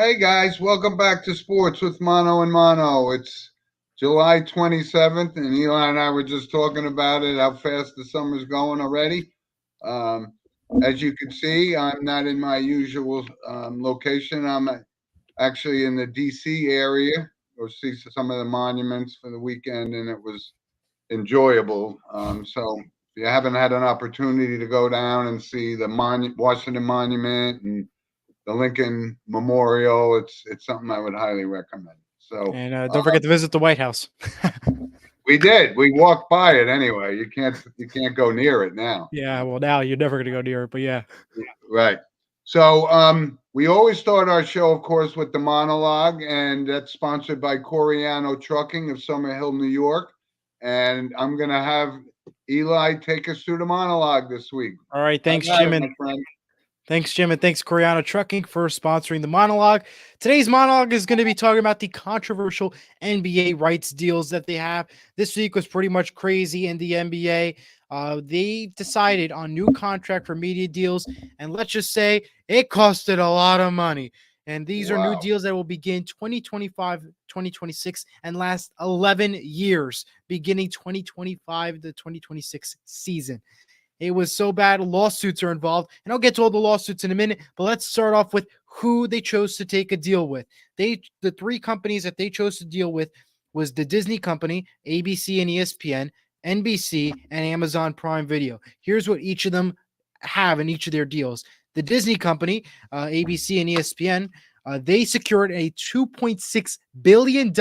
Hey guys, welcome back to Sports with Mono and Mono. It's July 27th, and Eli and I were just talking about it, how fast the summer's going already. Um, as you can see, I'm not in my usual location. I'm actually in the DC area. Go see some of the monuments for the weekend, and it was enjoyable. So if you haven't had an opportunity to go down and see the Washington Monument and the Lincoln Memorial. It's something I would highly recommend. So And don't forget to visit the White House. we did. We walked by it anyway. You can't go near it now. Yeah, well, now you're never going to go near it, but yeah. Right. So we always start our show, of course, with the monologue, and that's sponsored by Coriano Trucking of Summer Hill, New York. And I'm gonna have Eli take us through the monologue this week. All right. How Thanks, about Jim. it, And my friend? thanks, Jim. And thanks, Coriano Trucking, for sponsoring the monologue. Today's monologue is going to be talking about the controversial NBA rights deals that they have. This week was pretty much crazy in the NBA. They decided on new contract for media deals, and let's just say it costed a lot of money. And these are new Wow. deals that will begin 2025, 2026, and last 11 years, beginning 2025 to 2026 season. It was so bad, lawsuits are involved, and I'll get to all the lawsuits in a minute. But let's start off with who they chose to take a deal with. The three companies that they chose to deal with was the Disney company, ABC and ESPN, NBC, and Amazon Prime Video. Here's what each of them have in each of their deals. The Disney company, ABC and ESPN, they secured a $2.6 billion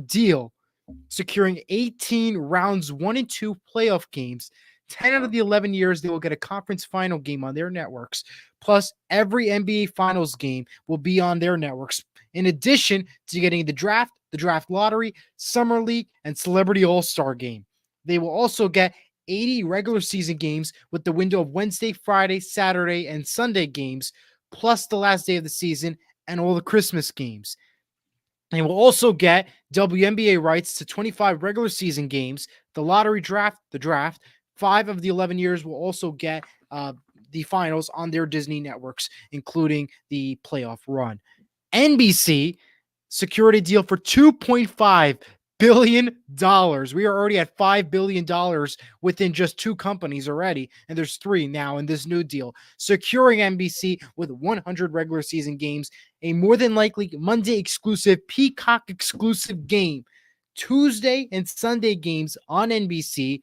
deal, securing 18 rounds 1 and 2 playoff games. 10 out of the 11 years, they will get a conference final game on their networks. Plus, every NBA Finals game will be on their networks. In addition to getting the draft lottery, summer league, and celebrity all-star game. They will also get 80 regular season games with the window of Wednesday, Friday, Saturday, and Sunday games, plus the last day of the season and all the Christmas games. They will also get WNBA rights to 25 regular season games, the lottery draft, the draft. 5 of the 11 years will also get the finals on their Disney networks, including the playoff run. NBC secured a deal for $2.5 billion. We are already at $5 billion within just 2 companies already, and there's 3 now in this new deal, securing NBC with 100 regular season games, a more than likely Monday exclusive, Peacock exclusive game, Tuesday and Sunday games on NBC,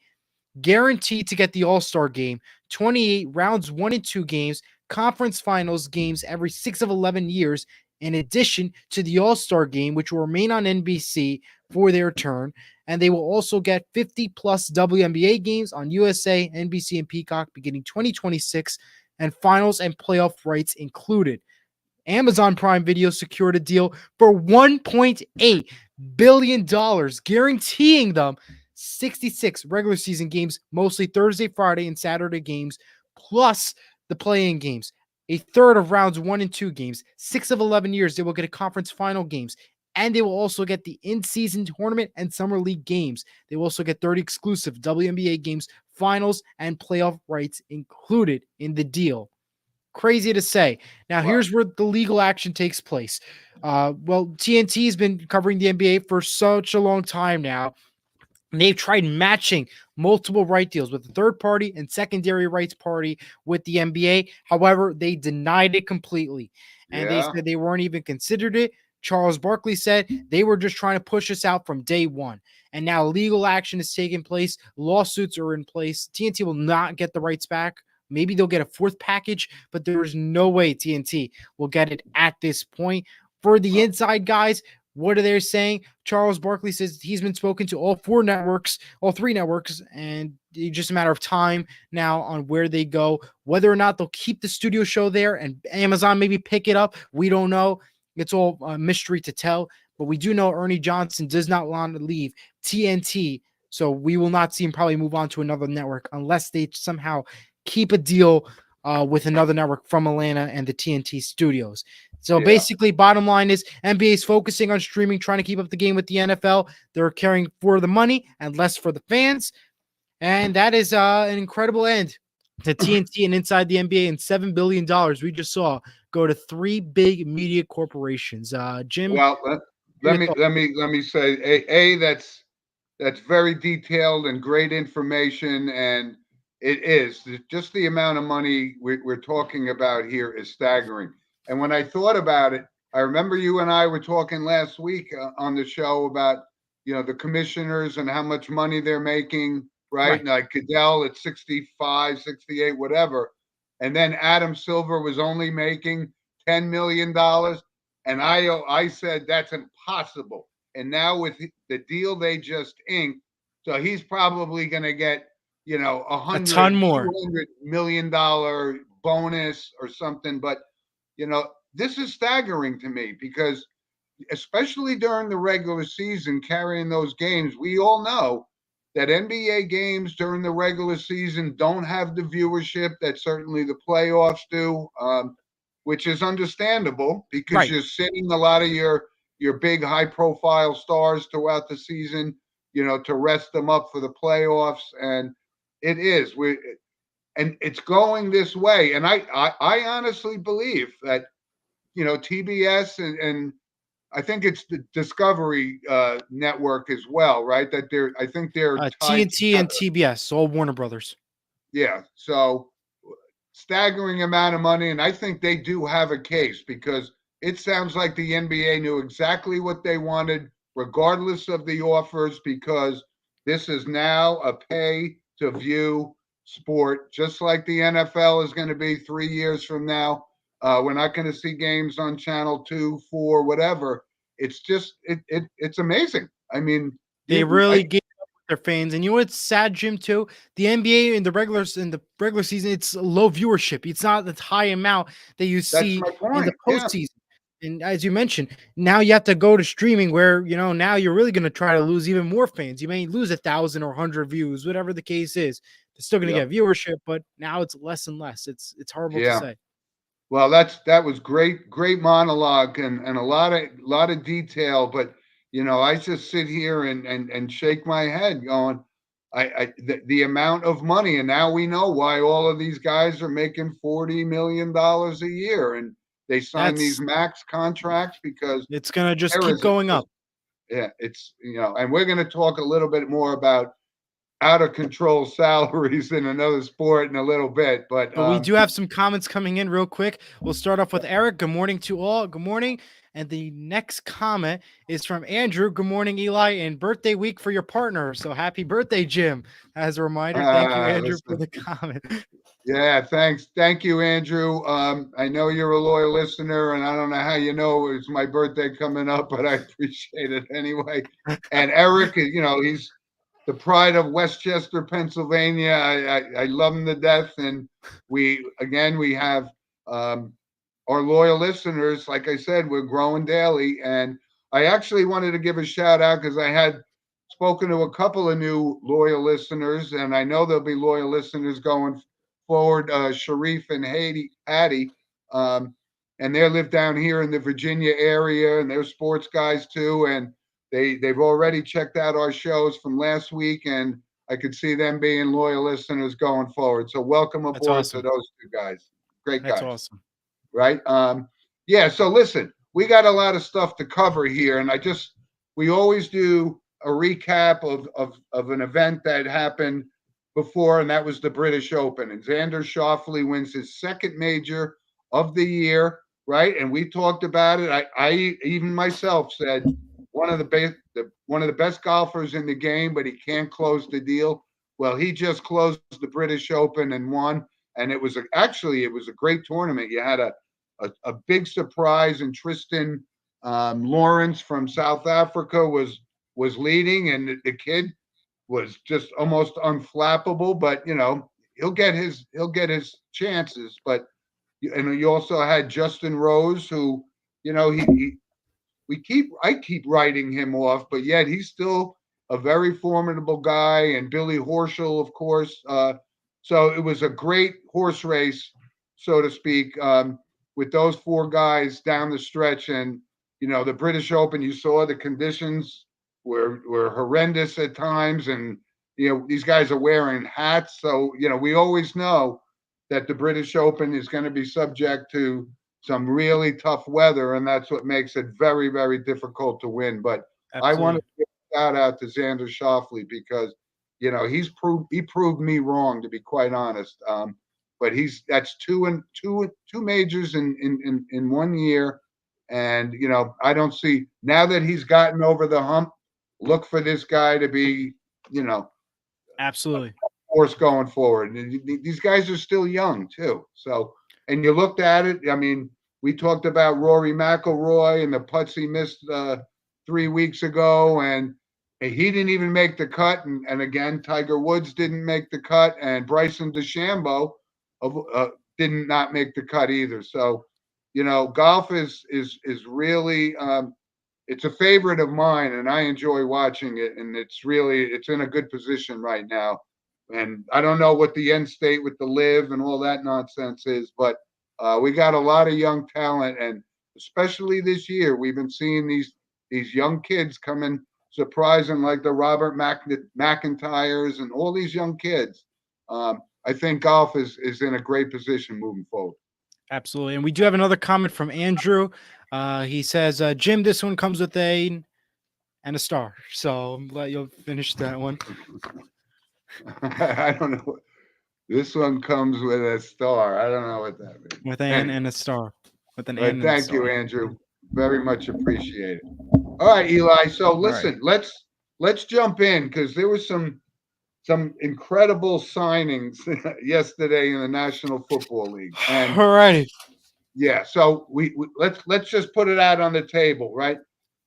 guaranteed to get the All-Star game, 28 rounds 1 and 2 games, conference finals games every 6 of 11 years, in addition to the All-Star game, which will remain on NBC for their turn. And they will also get 50 plus WNBA games on USA, NBC, and Peacock beginning 2026, and finals and playoff rights included. Amazon Prime Video secured a deal for $1.8 billion, guaranteeing them 66 regular season games, mostly Thursday, Friday, and Saturday games, plus the play-in games. A third of rounds 1 and 2 games. 6 of 11 years, they will get a conference final games. And they will also get the in-season tournament and summer league games. They will also get 30 exclusive WNBA games, finals, and playoff rights included in the deal. Crazy to say. Now, Wow. here's where the legal action takes place. TNT has been covering the NBA for such a long time now. And they've tried matching multiple right deals with the third party and secondary rights party with the NBA. However, they denied it completely. And they Yeah. said they weren't even considered it. Charles Barkley said they were just trying to push us out from day one. And now legal action is taking place. Lawsuits are in place. TNT will not get the rights back. Maybe they'll get a fourth package, but there's no way TNT will get it at this point. For the inside guys, what are they saying? Charles Barkley says he's been spoken to all 3 networks, and it's just a matter of time now on where they go. Whether or not they'll keep the studio show there and Amazon maybe pick it up, we don't know. It's all a mystery to tell. But we do know Ernie Johnson does not want to leave TNT, so we will not see him probably move on to another network unless they somehow keep a deal with another network from Atlanta and the TNT studios. So basically, bottom line is NBA is focusing on streaming, trying to keep up the game with the NFL. They're caring for the money and less for the fans. And that is an incredible end to TNT and inside the NBA, and $7 billion we just saw go to three big media corporations. Jim, Well, your let me say, that's very detailed and great information, and it is just the amount of money we're talking about here is staggering. And when I thought about it, I remember you and I were talking last week on the show about the commissioners and how much money they're making, right? right. And like Goodell at 65, 68, whatever, and then Adam Silver was only making $10 million, and I said that's impossible. And now with the deal they just inked, so he's probably going to get, a A ton hundred, more. $200 million bonus or something. But, this is staggering to me because especially during the regular season, carrying those games, we all know that NBA games during the regular season don't have the viewership that certainly the playoffs do, which is understandable because Right. you're sitting a lot of your big high profile stars throughout the season, to rest them up for the playoffs. And it's going this way. And I honestly believe that, TBS and I think it's the Discovery Network as well, right? That I think they're tied TNT together. and TBS, all Warner Brothers. Yeah. So staggering amount of money. And I think they do have a case because it sounds like the NBA knew exactly what they wanted, regardless of the offers, because this is now a pay to view sport, just like the NFL is going to be 3 years from now. We're not going to see games on channel 2, 4, whatever. It's just it's amazing. I mean, They really gave up with their fans, and you know what's sad, Jim? Too, the NBA in the regular season, it's low viewership. It's not the high amount that you that's see my in the point. Yeah. postseason. And as you mentioned, now you have to go to streaming, where now you're really going to try to lose even more fans. You may lose 1,000 or 100 views, whatever the case is. They're still going to Yep. get viewership, but now it's less and less. It's horrible to Yeah. say. Well, that was great monologue and a lot of detail. But I just sit here and shake my head, going, the amount of money, and now we know why all of these guys are making $40 million a year, and they sign these That's max contracts because it's going to just there keep is going up. yeah, it's and we're going to talk a little bit more about out of control salaries in another sport in a little bit, but But we do have some comments coming in real quick. We'll start off with Eric. Good morning to all. Good morning. And the next comment is from Andrew. Good morning, Eli, and birthday week for your partner. So happy birthday, Jim. As a reminder, thank you, Andrew, for listen. the comment. Yeah, thanks. Thank you, Andrew. I know you're a loyal listener, and I don't know how you know it's my birthday coming up, but I appreciate it anyway. And Eric, he's the pride of Westchester, Pennsylvania. I love him to death. And we have our loyal listeners. Like I said, we're growing daily. And I actually wanted to give a shout out because I had spoken to a couple of new loyal listeners, and I know there'll be loyal listeners going forward. Sharif and Hattie, and they live down here in the Virginia area, and they're sports guys too. And they've already checked out our shows from last week, and I could see them being loyal listeners going forward. So welcome That's aboard awesome. to those two guys. Great That's guys. awesome. Right? Yeah, so listen, we got a lot of stuff to cover here, and we always do a recap of an event that happened before, and that was the British Open. And Xander Schauffele wins his second major of the year, right? And we talked about it. I even myself said one of the best golfers in the game, but he can't close the deal. Well, he just closed the British Open and won, and it was a great tournament. You had a big surprise, and Tristan Lawrence from South Africa was leading, and the kid was just almost unflappable. But he'll get his chances. But you also had Justin Rose, who I keep writing him off, but yet he's still a very formidable guy. And Billy Horschel, of course. So it was a great horse race, so to speak, with those four guys down the stretch. And the British Open, you saw the conditions were horrendous at times, and these guys are wearing hats. So we always know that the British Open is going to be subject to some really tough weather, and that's what makes it very, very difficult to win. But I want Absolutely. to give a shout out to Xander Schauffele because he proved me wrong, to be quite honest. But that's two majors in 1 year, and I don't see now that he's gotten over the hump. Look for this guy to be Absolutely. force going forward. And these guys are still young too. So, and you looked at it. I mean, we talked about Rory McIlroy and the putts he missed 3 weeks ago, and he didn't even make the cut. And again, Tiger Woods didn't make the cut, and Bryson DeChambeau did not make the cut either. So, golf is really it's a favorite of mine, and I enjoy watching it. And it's in a good position right now. And I don't know what the end state with the live and all that nonsense is, but we got a lot of young talent, and especially this year, we've been seeing these young kids coming surprising, like the Robert McIntyres and all these young kids. I think golf is in a great position moving forward. Absolutely. And we do have another comment from Andrew. He says, Jim, this one comes with and a star. So I'm glad you'll finish that one. I don't know. This one comes with a star. I don't know what that means. With and a star. With an and thank you, Andrew. Very much appreciated. All right, Eli. So listen, let's jump in because there was some incredible signings yesterday in the National Football League. And all righty. Yeah, so let's just put it out on the table, right?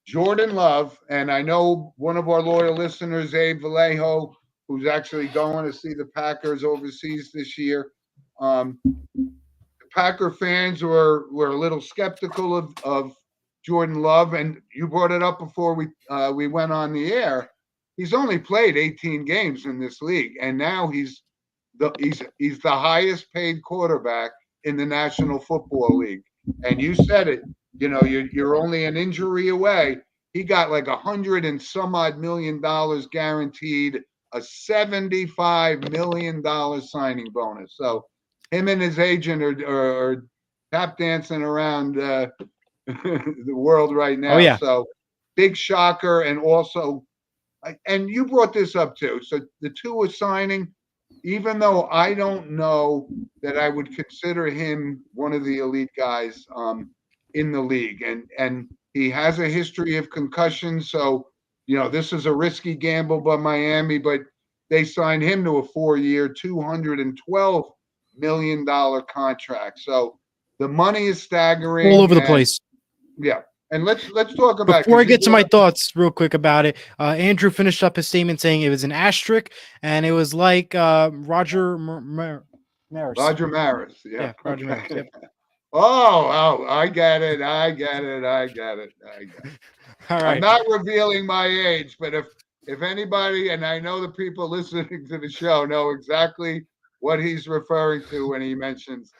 Jordan Love, and I know one of our loyal listeners, Abe Vallejo, who's actually going to see the Packers overseas this year. The Packer fans were a little skeptical of Jordan Love, and you brought it up before we went on the air. He's only played 18 games in this league, and now he's the highest paid quarterback in the National Football League. And you said it, you're only an injury away. He got like $100 and some odd million guaranteed, a $75 million signing bonus. So him and his agent are tap dancing around the world right now. Oh, yeah. So big shocker. And also, and you brought this up too. So the two are signing, even though I don't know that I would consider him one of the elite guys in the league. And he has a history of concussions. So, this is a risky gamble by Miami, but they signed him to a 4-year, $212 million contract. So the money is staggering. All over the place. Yeah. And let's talk about before I get to my thoughts real quick about it. Andrew finished up his statement saying it was an asterisk, and it was like Roger Maris. Roger Maris, yeah, Roger Maris. Yep. Oh, I get it. All right. I'm not revealing my age, but if anybody, and I know the people listening to the show know exactly what he's referring to when he mentions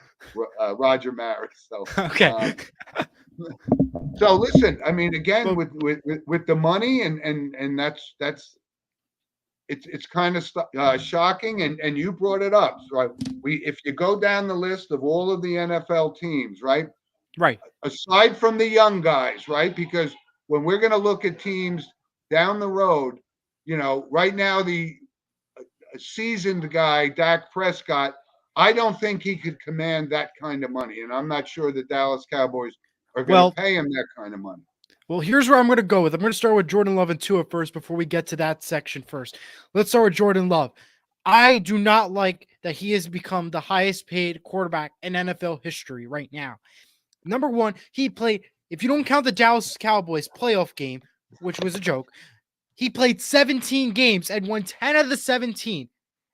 Roger Maris. So okay. So listen, I mean, again, with the money and that's it's kind of shocking, and you brought it up, right? If you go down the list of all of the NFL teams, right, aside from the young guys, right, because when we're going to look at teams down the road, right now the seasoned guy Dak Prescott, I don't think he could command that kind of money, and I'm not sure the Dallas Cowboys are going to pay him that kind of money. Well, here's where I'm going to go with. I'm going to start with Jordan Love and Tua first before we get to that section first. Let's start with Jordan Love. I do not like that he has become the highest paid quarterback in NFL history right now. Number one, he played, if you don't count the Dallas Cowboys playoff game, which was a joke, he played 17 games and won 10 out of the 17.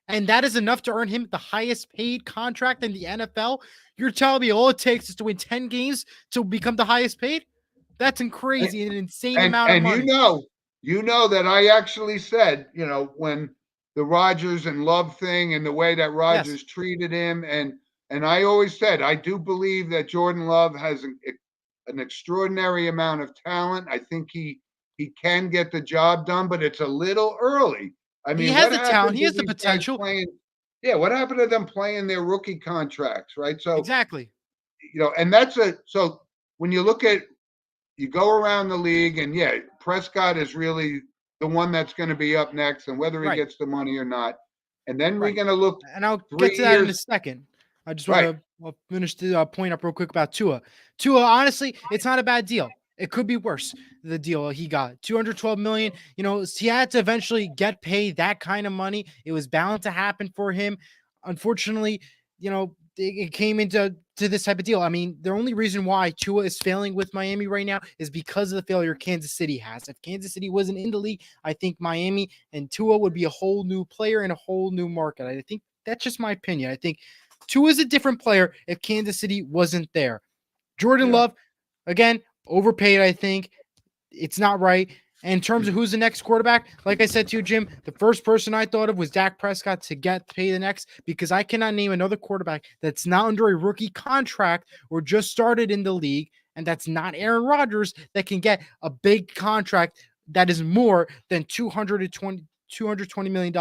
And that is enough to earn him the highest paid contract in the NFL. You're telling me all it takes is to win 10 games to become the highest paid? That's crazy, an insane amount of money. And you know that I actually said, when the Rodgers and Love thing and the way that Rodgers treated him, and I always said I do believe that Jordan Love has an extraordinary amount of talent. I think he can get the job done, but it's a little early. I mean, he has the talent. He has the potential. What happened to them playing their rookie contracts, right? So exactly. and so when you go around the league, and yeah, Prescott is really the one that's going to be up next, and whether he Right. gets the money or not. And then we're Right. going to look And I'll 3 get to that in a years. second. I just want Right. to finish the point up real quick about Tua. Tua, honestly, it's not a bad deal. It could be worse. The deal he got 212 million. He had to eventually get paid that kind of money. It was bound to happen for him. Unfortunately, it came into this type of deal. I mean, the only reason why Tua is failing with Miami right now is because of the failure Kansas City has. If Kansas City wasn't in the league, I think Miami and Tua would be a whole new player in a whole new market. I think that's just my opinion. I think Tua is a different player if Kansas City wasn't there. Jordan Love, again, overpaid, I think. It's not right. And in terms of who's the next quarterback, like I said to you, Jim, the first person I thought of was Dak Prescott to get paid the next, because I cannot name another quarterback that's not under a rookie contract or just started in the league, and that's not Aaron Rodgers, that can get a big contract that is more than $220 million,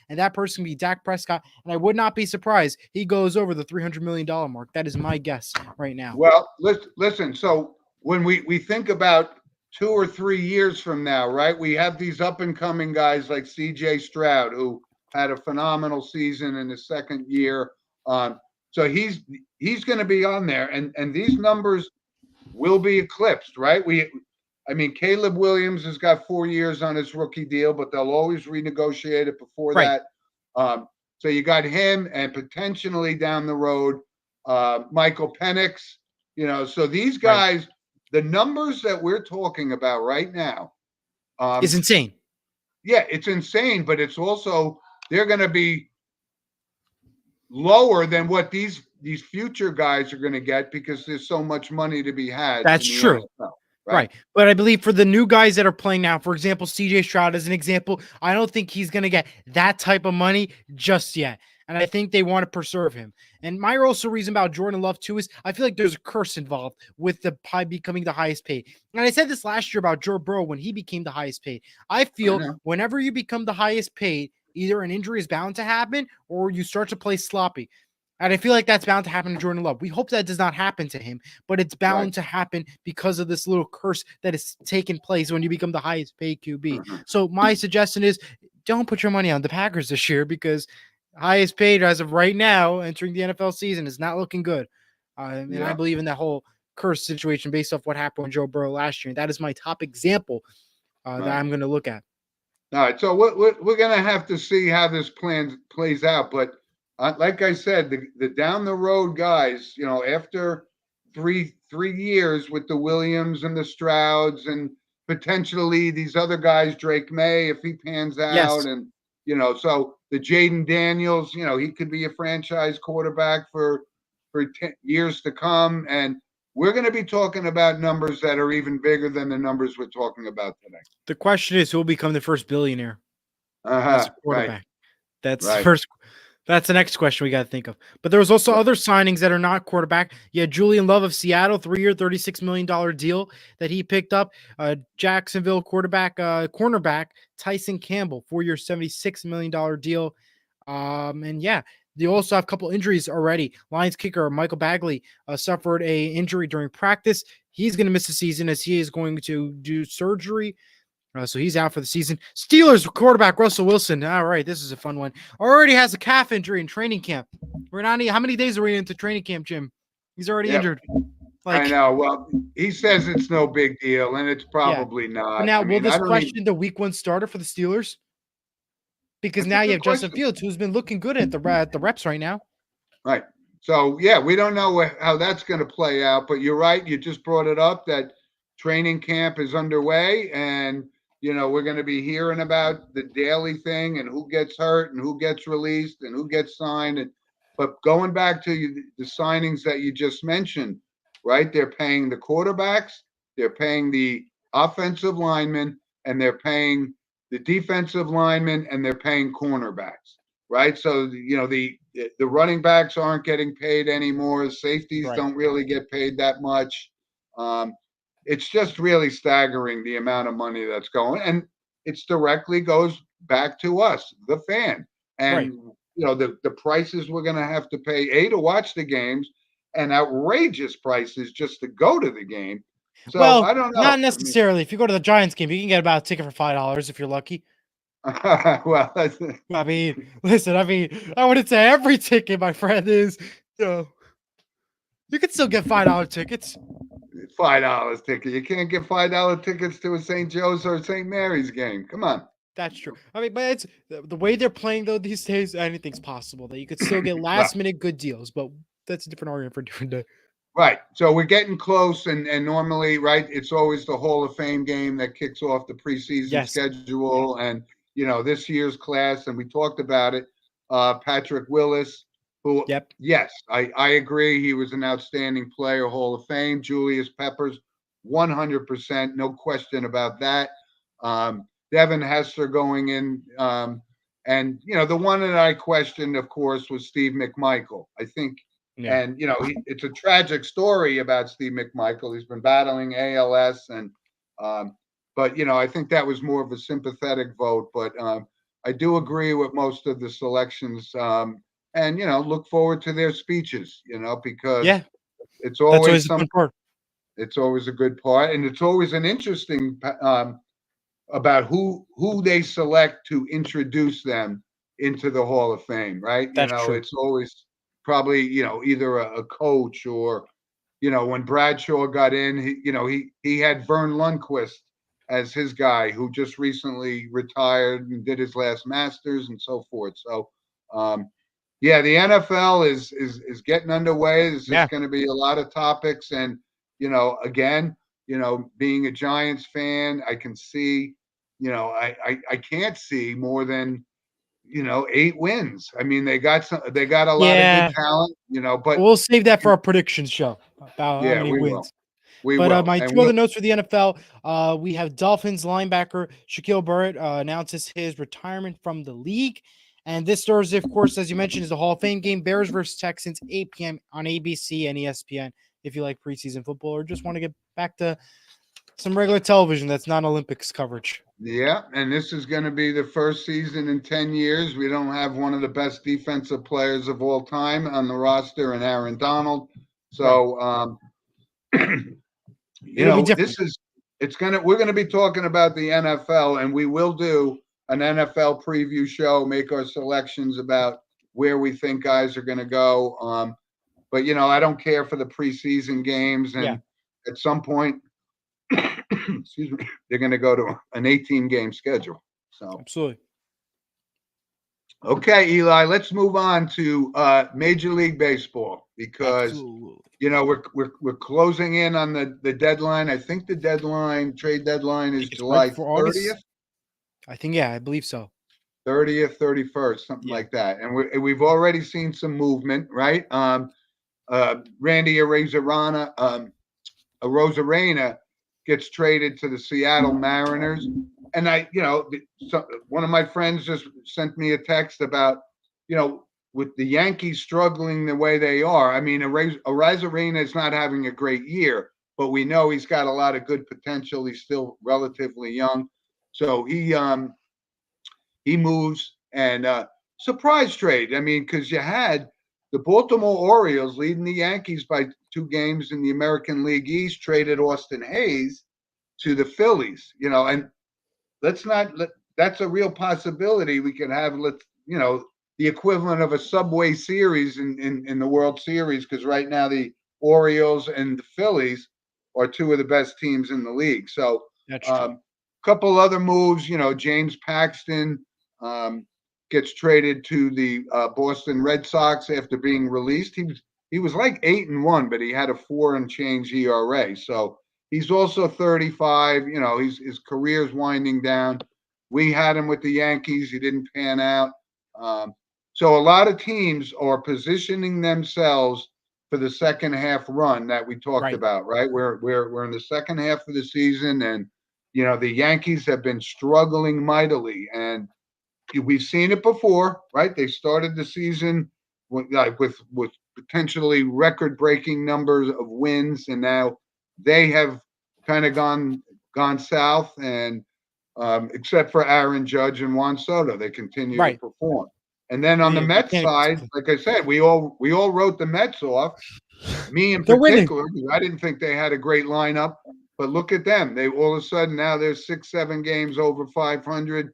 and that person can be Dak Prescott. And I would not be surprised he goes over the $300 million mark. That is my guess right now. Well, listen. So when we think about 2 or 3 years from now, right? We have these up and coming guys like C.J. Stroud, who had a phenomenal season in his second year. So he's going to be on there, and these numbers will be eclipsed, right? Caleb Williams has got 4 years on his rookie deal, but they'll always renegotiate it before Right. that. So you got him, and potentially down the road, Michael Penix. So these guys. Right. The numbers that we're talking about right now is insane. Yeah, it's insane, but it's also they're going to be lower than what these future guys are going to get, because there's so much money to be had. That's true. NFL, right. But I believe for the new guys that are playing now, for example, CJ Stroud as an example, I don't think he's going to get that type of money just yet. And I think they want to preserve him. And my also reason about Jordan Love too is I feel like there's a curse involved with the becoming the highest paid. And I said this last year about Joe Burrow when he became the highest paid. I feel whenever you become the highest paid, either an injury is bound to happen or you start to play sloppy. And I feel like that's bound to happen to Jordan Love. We hope that does not happen to him, but it's bound to happen because of this little curse that is taking place when you become the highest paid QB. So my suggestion is don't put your money on the Packers this year, because highest paid as of right now entering the NFL season is not looking good. And I believe in that whole curse situation based off what happened with Joe Burrow last year. And that is my top example that I'm going to look at. All right. So we're going to have to see how this plan plays out. But like I said, the down the road guys, after three years with the Williams and the Strouds and potentially these other guys, Drake May, if he pans out, and so the Jaden Daniels, he could be a franchise quarterback for 10 years to come, and we're going to be talking about numbers that are even bigger than the numbers we're talking about today. The question is, who will become the first billionaire as a quarterback? Right. That's the first. That's the next question we got to think of. But there was also other signings that are not quarterback. You had Julian Love of Seattle, 3-year, $36 million deal that he picked up. Jacksonville cornerback Tyson Campbell, 4-year, $76 million deal. And yeah, they also have a couple injuries already. Lions kicker Michael Bagley suffered a injury during practice. He's going to miss the season as he is going to do surgery. So he's out for the season. Steelers quarterback Russell Wilson. All right, this is a fun one. Already has a calf injury in training camp. We're not. How many days are we into training camp, Jim? He's already injured. I know. Well, he says it's no big deal, and it's probably not. But now, will this question the week 1 starter for the Steelers? Because now you have Justin Fields, who's been looking good at the reps right now. Right. So yeah, we don't know how that's going to play out. But you're right. You just brought it up that training camp is underway, and we're going to be hearing about the daily thing and who gets hurt and who gets released and who gets signed. But going back to the signings that you just mentioned, right? They're paying the quarterbacks, they're paying the offensive linemen, and they're paying the defensive linemen, and they're paying cornerbacks, right? So, the running backs aren't getting paid anymore. Safeties don't really get paid that much. It's just really staggering the amount of money that's going, and it's directly goes back to us, the fan. And, the prices we're going to have to pay, to watch the games, and outrageous prices just to go to the game. So Well, I don't know. not necessarily. If you go to the Giants game, you can get about a ticket for $5 if you're lucky. Well, I mean, listen, I wouldn't say every ticket, my friend, is, you could still get $5 tickets. $5 ticket. You can't get $5 tickets to a St. Joe's or St. Mary's game. Come on. That's true. I mean, but it's the way they're playing though these days. Anything's possible. That you could still get Right. last minute good deals, but that's a different argument for a different day. Right. So we're getting close, and normally, right, it's always the Hall of Fame game that kicks off the preseason schedule, and this year's class, and we talked about it. Patrick Willis, who, yes, I agree, he was an outstanding player, Hall of Fame. Julius Peppers, 100%, no question about that. Devin Hester going in, and the one that I questioned, of course, was Steve McMichael. I think. Yeah. And it's a tragic story about Steve McMichael. He's been battling ALS, and but I think that was more of a sympathetic vote. But I do agree with most of the selections, and look forward to their speeches. Because it's always it's always a good part, and it's always an interesting about who they select to introduce them into the Hall of Fame. Right? That's true. It's always probably either a coach or when Bradshaw got in, he had Vern Lundquist as his guy, who just recently retired and did his last Masters and so forth. So the NFL is getting underway. There's just going to be a lot of topics, and again, being a Giants fan, I can see I can't see more than 8 wins. I mean, they got a lot of good talent, but we'll save that for our predictions show about how many wins. Will. My two other notes for the NFL, we have Dolphins linebacker Shaquille Barrett announces his retirement from the league. And this Thursday, of course, as you mentioned, is the Hall of Fame game, Bears versus Texans, 8 p.m. on ABC and ESPN, if you like preseason football or just want to get back to some regular television that's not Olympics coverage. Yeah, and this is going to be the first season in 10 years. We don't have one of the best defensive players of all time on the roster, and Aaron Donald. So, we're going to be talking about the NFL, and we will do an NFL preview show, make our selections about where we think guys are going to go. But, I don't care for the preseason games, and at some point, excuse me, they're going to go to an 18-game schedule. So absolutely. Okay, Eli, let's move on to Major League Baseball because we're closing in on the deadline. I think the trade deadline is July 30th. I think I believe so. 30th, 31st, something like that. And we've already seen some movement, right? Randy Arozarena gets traded to the Seattle Mariners. And one of my friends just sent me a text about, with the Yankees struggling the way they are. I mean, Arozarena is not having a great year, but we know he's got a lot of good potential. He's still relatively young. So he moves, and surprise trade. I mean, because you had the Baltimore Orioles leading the Yankees by 2 games in the American League East, traded Austin Hayes to the Phillies, and that's a real possibility. We could have, the equivalent of a Subway Series in the World Series, because right now the Orioles and the Phillies are 2 of the best teams in the league. So a couple other moves, James Paxton gets traded to the Boston Red Sox after being released. He was like 8-1, but he had a 4 and change ERA. So he's also 35. His career's winding down. We had him with the Yankees. He didn't pan out. So a lot of teams are positioning themselves for the second half run that we talked about, right? We're in the second half of the season, and the Yankees have been struggling mightily, and we've seen it before, right? They started the season with potentially record-breaking numbers of wins, and now they have kind of gone south. And except for Aaron Judge and Juan Soto, they continue to perform. And then on the Mets side, like I said, we all wrote the Mets off, Me in They're winning. particular, because I didn't think they had a great lineup, but look at them. They all of a sudden now they're 6, 7 games over 500,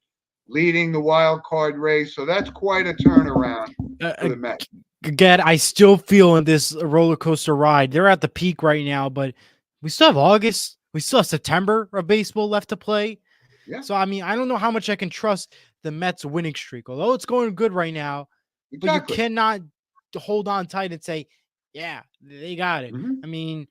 leading the wild card race. So that's quite a turnaround for the Mets. Again, I still feel in this roller coaster ride. They're at the peak right now, but we still have August. We still have September of baseball left to play. Yeah, So, I mean, I don't know how much I can trust the Mets winning streak, although it's going good right now, but you exactly. cannot hold on tight and say, yeah, they got it. Mhm. I mean,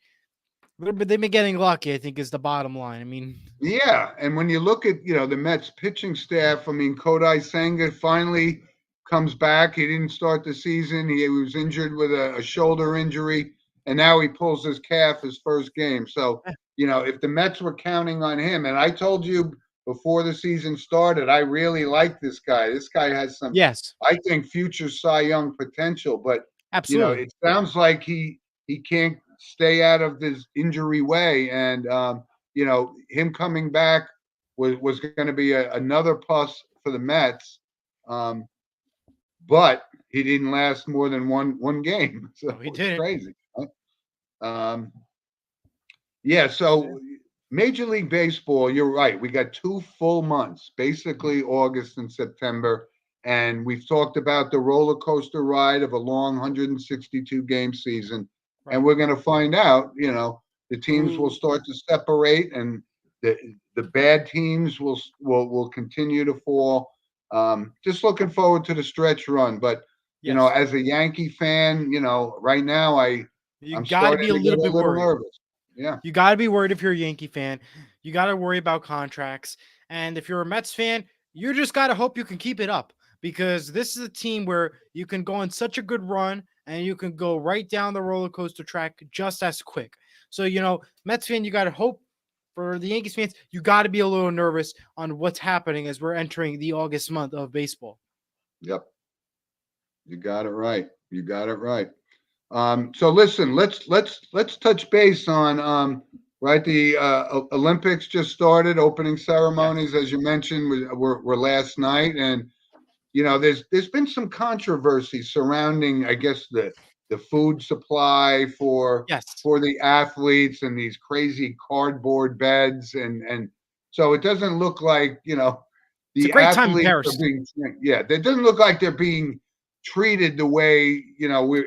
but they've been getting lucky, I think, is the bottom line. I mean, Yeah, and when you look at the Mets pitching staff, I mean Kodai Senga finally comes back. He didn't start the season. He was injured with a shoulder injury, and now he pulls his calf his first game. So eh, if the Mets were counting on him, and I told you before the season started, I really like this guy. This guy has some, yes, I think, future Cy Young potential. But absolutely. it sounds like he can't stay out of this injury way, and him coming back was going to be another plus for the Mets. Um, but he didn't last more than one game, so No, he it's didn't. crazy. Right? Yeah, so Major League Baseball, you're right. We got 2 full months, basically August and September, and we've talked about the roller coaster ride of a long 162 game season, and Right. we're going to find out. The teams will Who start to separate, and the bad teams will continue to fall. Just looking forward to the stretch run, but yes. as a Yankee fan, right now You I'm got to starting be a to get little a bit little worried. nervous. Yeah. You got to be worried if you're a Yankee fan. You got to worry about contracts. And if you're a Mets fan, you just got to hope you can keep it up because this is a team where you can go on such a good run and you can go right down the roller coaster track just as quick. So, Mets fan, you got to hope. For the Yankees fans, you got to be a little nervous on what's happening as we're entering the August month of baseball. Yep. You got it right. You got it right. So listen, let's touch base on right. The Olympics just started. Opening Yes. ceremonies, as you mentioned, were last night, and there's been some controversy surrounding, I guess, the food supply Yes. for the athletes and these crazy cardboard beds, and so it doesn't look like It's a the great time in athletes are Paris. being, yeah, it doesn't look like they're being treated the way we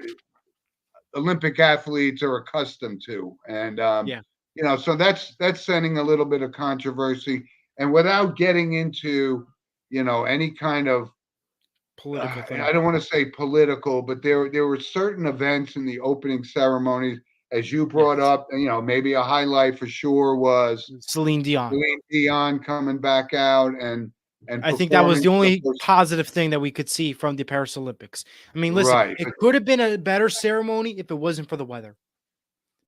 Olympic athletes are accustomed to, and Yeah. so that's sending a little bit of controversy, and without getting into any kind of Political I thing. don't want to say political, but there were certain events in the opening ceremonies, as you brought Yes. up. Maybe a highlight for sure was Celine Dion. Celine Dion coming back out and I think that was performing the for the only first. positive thing that we could see from the Paris Olympics. I mean, listen, Right, it could have been a better ceremony if it wasn't for the weather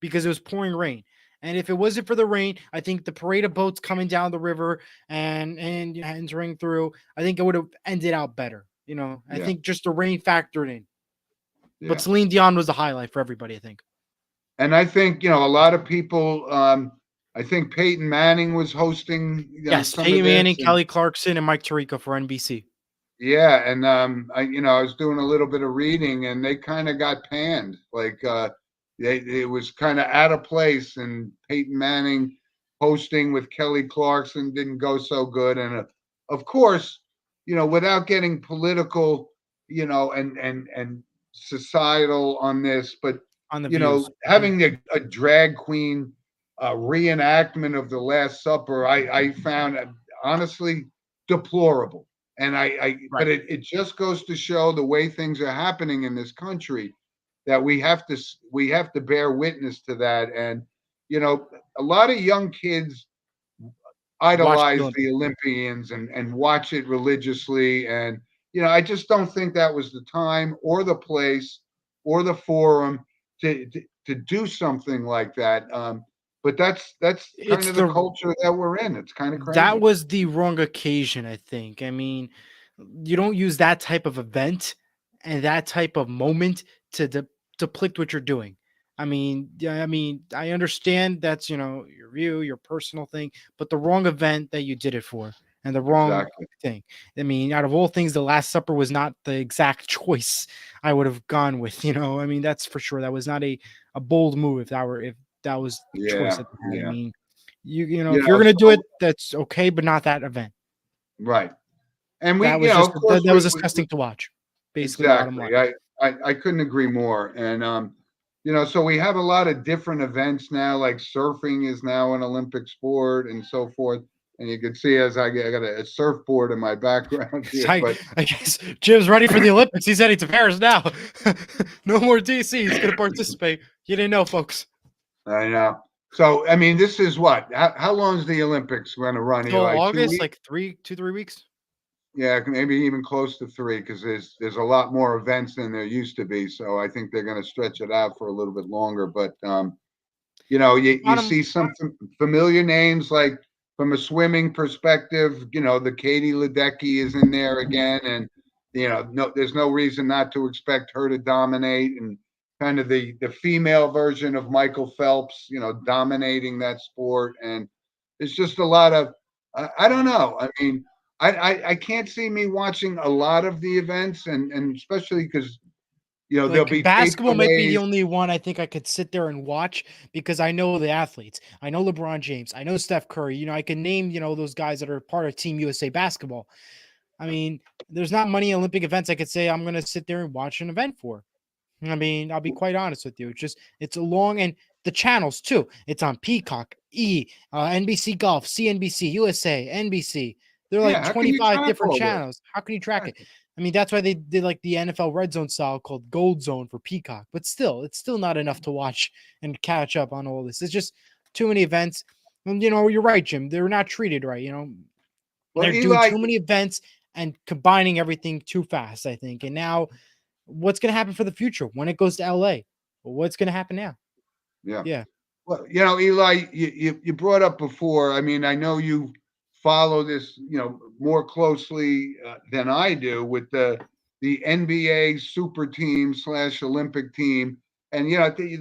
because it was pouring rain. And if it wasn't for the rain, I think the parade of boats coming down the river and entering through, I think it would have ended out better. I yeah, think just the rain factored in. But yeah. Celine Dion was the highlight for everybody, I think. And I think a lot of people. I think Peyton Manning was hosting Yes, some of Peyton this, Manning, and Kelly Clarkson, and Mike Tirico for NBC. yeah, and I was doing a little bit of reading, and they kind of got panned. Like it was kind of out of place, and Peyton Manning hosting with Kelly Clarkson didn't go so good. And of course, without getting political, and societal on this, but On the views. Mhm. having a drag queen reenactment of the Last Supper, I found honestly deplorable. And but Right. it just goes to show the way things are happening in this country that we have to bear witness to that. And you know, a lot of young kids Watch the idolize Olympics. the Olympians and watch it religiously. And I just don't think that was the time or the place or the forum to do something like that. But that's kind It's of the the culture that we're in. It's kind of That crazy. was the wrong occasion, I think. I mean, you don't use that type of event and that type of moment to depict what you're doing. I mean, yeah, I mean, I understand that's your view, your personal thing, but the wrong event that you did it for. and the wrong Exactly. thing. I mean, out of all things, the Last Supper was not the exact choice I would have gone with. I mean, that's for sure. That was not a bold move if that was the choice Yeah, that they had. I yeah. mean, if You you're know, gonna do so it, that's okay, but not that event. right. And we, That was just of course, that was disgusting to watch. Basically, bottom line. exactly. I couldn't agree more. And so we have a lot of different events now, like surfing is now an Olympic sport and so forth. And you can see as I got a surfboard in my background here, but I guess Jim's ready for the Olympics. He's heading to Paris now. No more DC. He's going to participate. You didn't know, folks. I know. So I mean, this is what? How long is the Olympics going to run? Till Eli, 2 weeks? August, like 3 weeks. Yeah, maybe even close to 3 because there's a lot more events than there used to be. So I think they're going to stretch it out for a little bit longer. But you Bottom, see some familiar names like from a swimming perspective. The Katie Ledecky is in there again, and no, there's no reason not to expect her to dominate, and kind of the female version of Michael Phelps, dominating that sport, and it's just a lot of I don't know. I mean, I can't see me watching a lot of the events, and especially because there'll like be tape basketball might be the delays. only one I think I could sit there and watch because I know the athletes. I know LeBron James. I know Steph Curry. I can name those guys that are part of Team USA basketball. I mean, there's not many Olympic events I could say I'm going to sit there and watch an event for. I mean, I'll be quite honest with you. It's a long, and the channels too. It's on Peacock, NBC Golf, CNBC, USA, NBC. They're like Yeah, how can you 25 track different all this? channels. How can you track it? I mean, that's why they did like the NFL Red Zone style called Gold Zone for Peacock. But still, it's still not enough to watch and catch up on all this. It's just too many events. And you're right, Jim. They're not treated right. Well, They're doing Eli, too many events and combining everything too fast, I think. And now what's going to happen for the future when it goes to LA? What's going to happen now? yeah. Yeah. Well, Eli, you brought up before. I mean, I know you follow this, more closely than I do with the NBA super team / Olympic team, and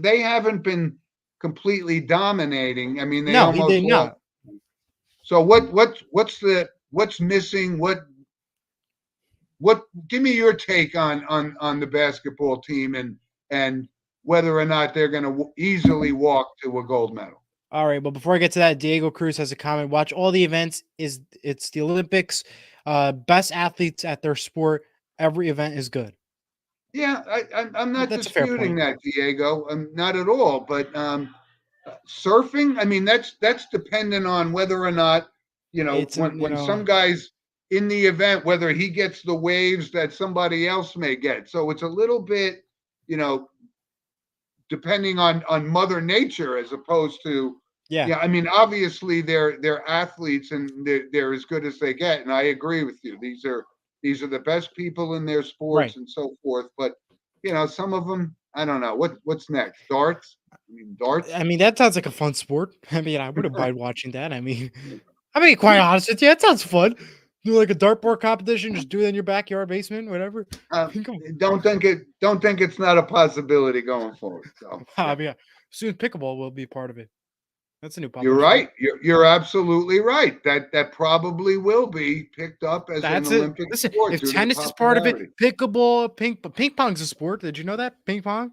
they haven't been completely dominating. I mean, they No, he almost did lost. not. So what's missing? What? Give me your take on the basketball team and whether or not they're going to easily walk to a gold medal. All right, but before I get to that, Diego Cruz has a comment. Watch all the events. It's the Olympics. Best athletes at their sport. Every event is good. Yeah, I'm not That's a fair disputing point. that, Diego. Not at all. But surfing, I mean, that's dependent on whether or not It's an when some guys in the event, whether he gets the waves that somebody else may get. So it's a little bit, you know, depending on Mother Nature as opposed to. yeah. Yeah, I mean, obviously they're athletes and they're as good as they get, and I agree with you. These are the best people in their Right. sports and so forth. But some of them, I don't know. What's next? Darts? I mean, darts? I mean, that sounds like a fun sport. I mean, I wouldn't mind watching that. I mean, quite honest with you, that sounds fun. Do like a dartboard competition, just do it in your backyard, basement, whatever. Uh, Come don't think it's not a possibility going forward. So on. yeah. Yeah. Soon pickleball will be part of it. That's a new You're popular sport. right. You're absolutely right. That probably will be picked up as an That's it. Olympic Listen, sport if due to the tennis is part of it, popularity. pickleball, ping pong's a sport. Did you know that? Ping pong?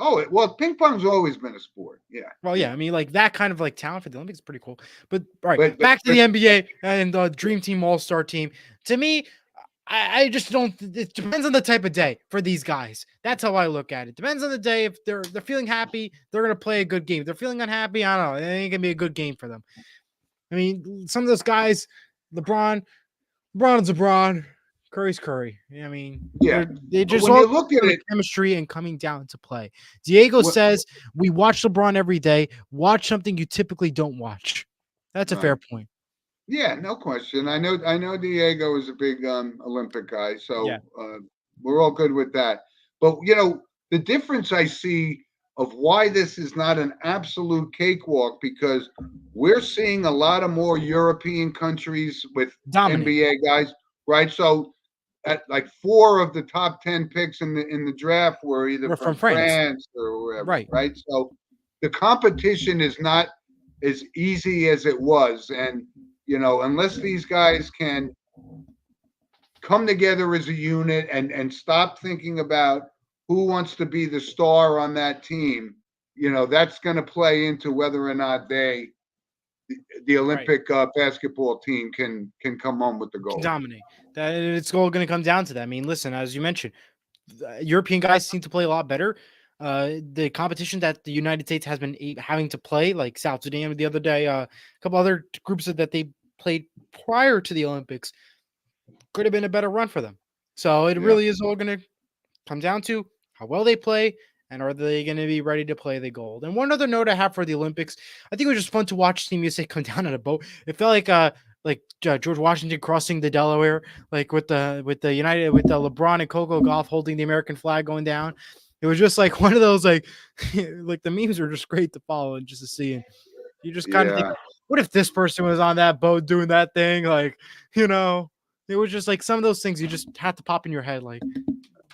Oh, well, ping pong's always been a sport. Yeah, Well, yeah, I mean, like that kind of like talent for the Olympics is pretty cool. But all right, but back to the NBA and the Dream Team All Star team. To me, I just don't. It depends on the type of day for these guys. That's how I look at it. Depends on the day. If they're feeling happy, they're gonna play a good game. If they're feeling unhappy, I don't know. It ain't gonna be a good game for them. I mean, some of those guys, LeBron's LeBron, Curry's Curry. I mean, yeah. they But just when all you look at on the it, chemistry and coming down to play. Diego what, says we watch LeBron every day. Watch something you typically don't watch. That's a fair right? point. Yeah, no question. I know Diego is a big Olympic guy, Yeah, so we're all good with that. But the difference I see of why this is not an absolute cakewalk because we're seeing a lot of more European countries with dominate. NBA guys, right? So at like 4 of the top 10 picks in the draft were either We're from from France, France or wherever, right? right? So the competition is not as easy as it was, and unless these guys can come together as a unit and stop thinking about who wants to be the star on that team, that's going to play into whether or not the Olympic basketball team can come home with the gold. Dominate. That it's all going to come down to that. I mean, listen, as you mentioned, European guys seem to play a lot better. The competition that the United States has been having to play, like South Sudan the other day, a couple other groups that they played prior to the Olympics, could have been a better run for them. So it really is all going to come down to how well they play and are they going to be ready to play the gold. And one other note I have for the Olympics, I think it was just fun to watch Team USA come down on a boat. It felt like George Washington crossing the Delaware, like with the LeBron and Coco Gauff holding the American flag going down. It was just like one of those like like the memes are just great to follow and just to see. And you just kind of think, what if this person was on that boat doing that thing? Like, it was just like some of those things you just have to pop in your head. Like,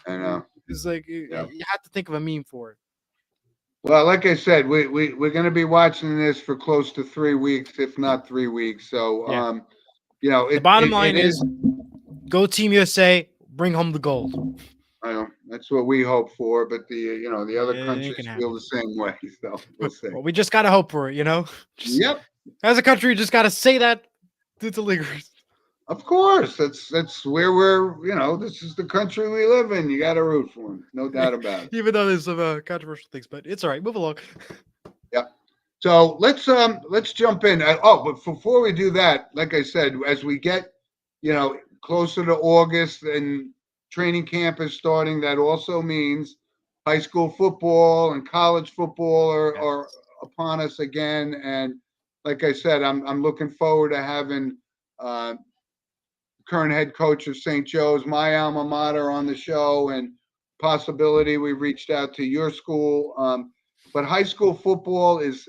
I know. It's like you have to think of a meme for it. Well, like I said, we're going to be watching this for close to 3 weeks, if not 3 weeks. So, the bottom line is go Team USA, bring home the gold. I know that's what we hope for, but the other countries feel the same way. So we'll see. Well, we just gotta hope for it, Yep. As a country, you just gotta say that to the leaguers. Of course, that's where we're. This is the country we live in. You got to root for them, no doubt about it. Even though there's some controversial things, but it's all right. Move along. Yeah. So let's jump in. But before we do that, like I said, as we get closer to August and training camp is starting, that also means high school football and college football are upon us again. And like I said, I'm looking forward to having current head coach of St. Joe's, my alma mater, on the show, and possibility we reached out to your school. But high school football is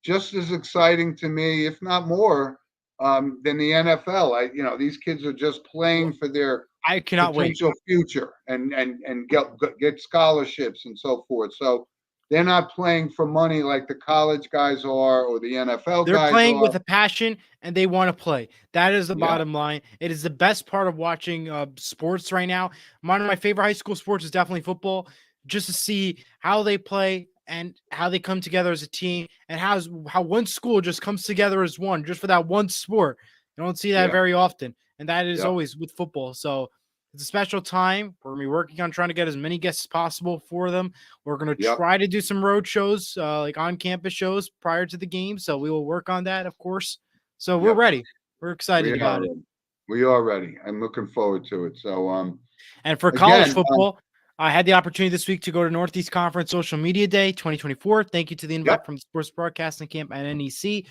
just as exciting to me, if not more, than the NFL. These kids are just playing for their potential future and get scholarships and so forth. So they're not playing for money like the college guys are or the NFL guys are. They're playing with a passion and they want to play. That is the bottom line. It is the best part of watching sports right now. One of my favorite high school sports is definitely football, just to see how they play and how they come together as a team and how one school just comes together as one just for that one sport. You don't see that very often. And that is always with football. So it's a special time. We're going to be working on trying to get as many guests as possible for them. We're going to try to do some road shows, like on-campus shows prior to the game. So we will work on that, of course. So we're ready. We're excited about it. We are ready. I'm looking forward to it. So, and for college football, I had the opportunity this week to go to Northeast Conference Social Media Day 2024. Thank you to the invite from the Sports Broadcasting Camp at NEC.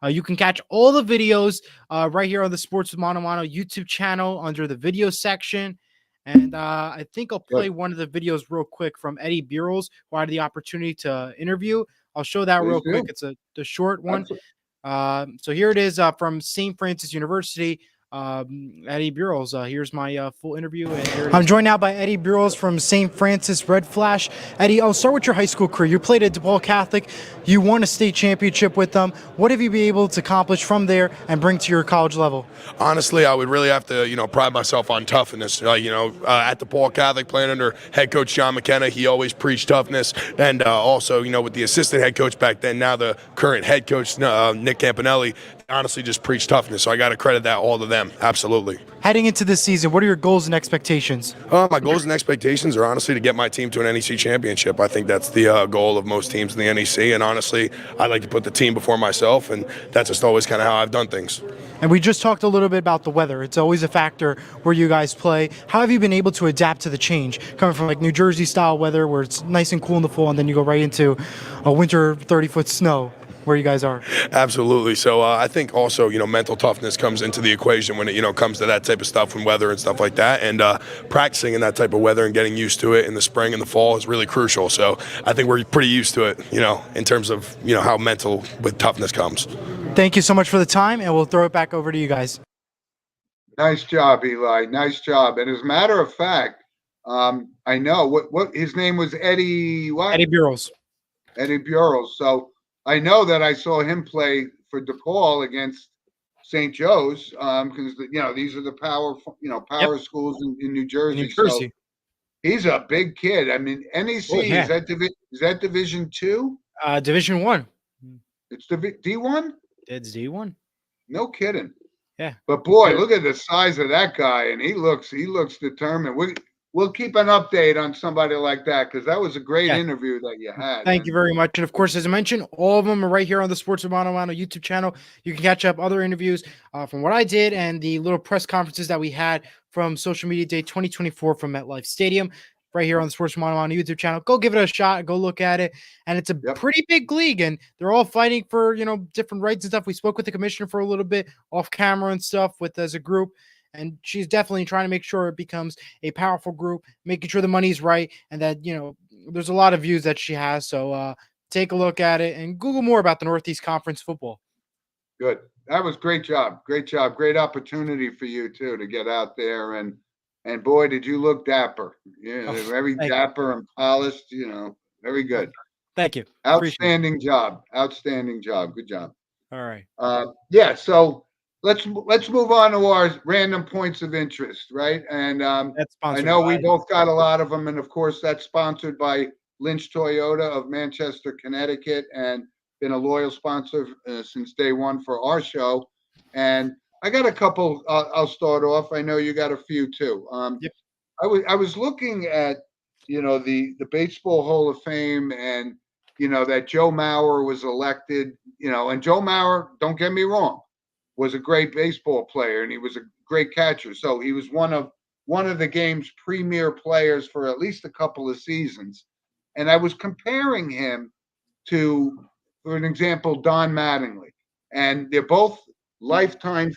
You can catch all the videos right here on the Sports with Mono YouTube channel under the video section. And I think I'll play one of the videos real quick from Eddie Bierals, who I had the opportunity to interview. I'll show that real quick. It's the short one. So here it is from St. Francis University. Eddie Bierals. Here's my full interview. And I'm joined now by Eddie Bierals from St. Francis Red Flash. Eddie, I'll start with your high school career. You played at DePaul Catholic. You won a state championship with them. What have you been able to accomplish from there and bring to your college level? Honestly, I would really have to, pride myself on toughness. At DePaul Catholic, playing under head coach John McKenna, he always preached toughness. And also, with the assistant head coach back then, now the current head coach, Nick Campanelli, honestly just preach toughness. So I got to credit that all to them. Absolutely. Heading into this season, what are your goals and expectations? My goals and expectations are honestly to get my team to an NEC championship. I think that's the goal of most teams in the NEC. And honestly, I like to put the team before myself. And that's just always kind of how I've done things. And we just talked a little bit about the weather. It's always a factor where you guys play. How have you been able to adapt to the change? Coming from like New Jersey style weather where it's nice and cool in the fall and then you go right into a winter 30-foot snow where you guys are. Absolutely. So I think also, mental toughness comes into the equation when it, comes to that type of stuff, when weather and stuff like that. And practicing in that type of weather and getting used to it in the spring and the fall is really crucial. So I think we're pretty used to it, in terms of, how mental with toughness comes. Thank you so much for the time, and we'll throw it back over to you guys. Nice job, Eli. Nice job. And as a matter of fact, I know what his name was, Eddie what? Eddie Bierals. Eddie Bierals. So I know that I saw him play for DePaul against St. Joe's, because these are the power schools in New In New Jersey. So Jersey. he's a big kid. I mean, NEC Oh, yeah. is that Division two? Division 1. It's D1. It's D1. No kidding. Yeah. But boy, look at the size of that guy, and he looks determined. We'll keep an update on somebody like that because that was a great interview that you had. Thank you very much. And of course, as I mentioned, all of them are right here on the Sports with Mono YouTube channel. You can catch up other interviews from what I did and the little press conferences that we had from Social Media Day 2024 from MetLife Stadium. Right here on the Sports with Mono YouTube channel. Go give it a shot. Go look at it. And it's a pretty big league, and they're all fighting for different rights and stuff. We spoke with the commissioner for a little bit off camera and stuff as a group. And she's definitely trying to make sure it becomes a powerful group, making sure the money's right, and that, there's a lot of views that she has. So take a look at it and Google more about the Northeast Conference football. Good. That was great job. Great job. Great opportunity for you, too, to get out there. And boy, did you look dapper. Yeah, very dapper and polished, very good. Thank you. Outstanding job. Outstanding job. Good job. All right. So let's move on to our random points of interest, right? And I know we both got a lot of them, and of course that's sponsored by Lynch Toyota of Manchester, Connecticut, and been a loyal sponsor since day one for our show. And I got a couple. I'll start off. I know you got a few too. I was looking at the Baseball Hall of Fame, and that Joe Mauer was elected. And Joe Mauer, don't get me wrong, was a great baseball player, and he was a great catcher. So he was one of the game's premier players for at least a couple of seasons. And I was comparing him to, for an example, Don Mattingly, and they're both lifetime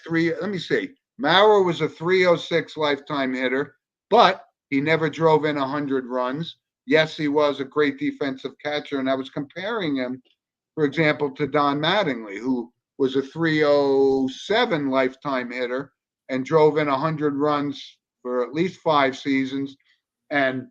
Mauer was a 306 lifetime hitter, but he never drove in 100 runs. Yes, he was a great defensive catcher, and I was comparing him, for example, to Don Mattingly, who was a 307 lifetime hitter and drove in 100 runs for at least 5 seasons, and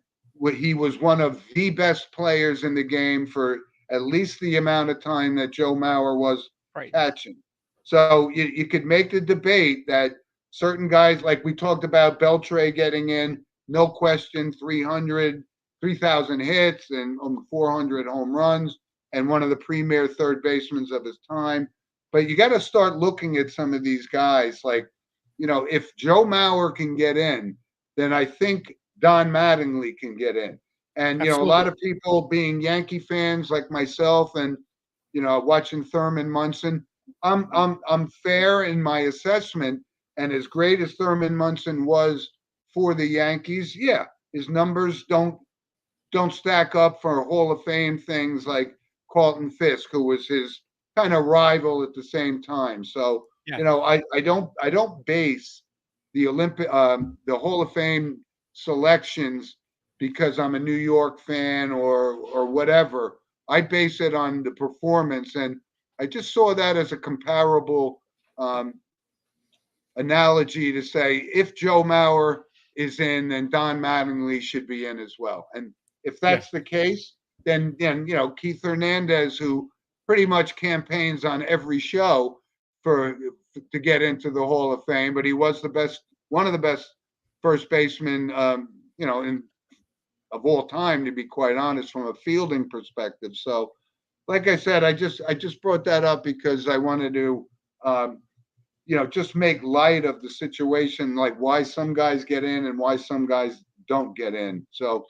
he was one of the best players in the game for at least the amount of time that Joe Mauer was catching. So you could make the debate that certain guys, like we talked about Beltre getting in, no question, 3,000 hits and 400 home runs, and one of the premier third basemen of his time. But you got to start looking at some of these guys. Like, if Joe Mauer can get in, then I think Don Mattingly can get in. And, a lot of people being Yankee fans like myself and, watching Thurman Munson, I'm fair in my assessment, and as great as Thurman Munson was for the Yankees, his numbers don't stack up for Hall of Fame things like Carlton Fisk, who was his kind of rival at the same time. So I don't base the the Hall of Fame selections because I'm a New York fan or whatever. I base it on the performance, and I just saw that as a comparable analogy to say if Joe Mauer is in, then Don Mattingly should be in as well. And if that's the case, then Keith Hernandez, who pretty much campaigns on every show to get into the Hall of Fame, but he was one of the best first basemen, of all time, to be quite honest, from a fielding perspective. So, like I said, I just brought that up because I wanted to, just make light of the situation, like why some guys get in and why some guys don't get in. So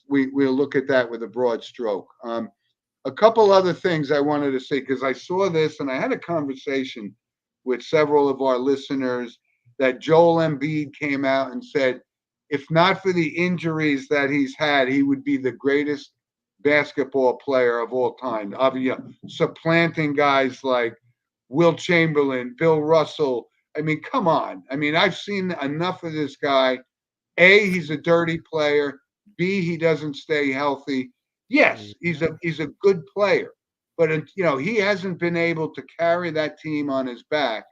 we'll look at that with a broad stroke. A couple other things I wanted to say, because I saw this and I had a conversation with several of our listeners that Joel Embiid came out and said, if not for the injuries that he's had, he would be the greatest basketball player of all time. Supplanting guys like Wilt Chamberlain, Bill Russell. I mean, come on. I mean, I've seen enough of this guy. A, he's a dirty player. B, he doesn't stay healthy. Yes, he's a good player, but he hasn't been able to carry that team on his back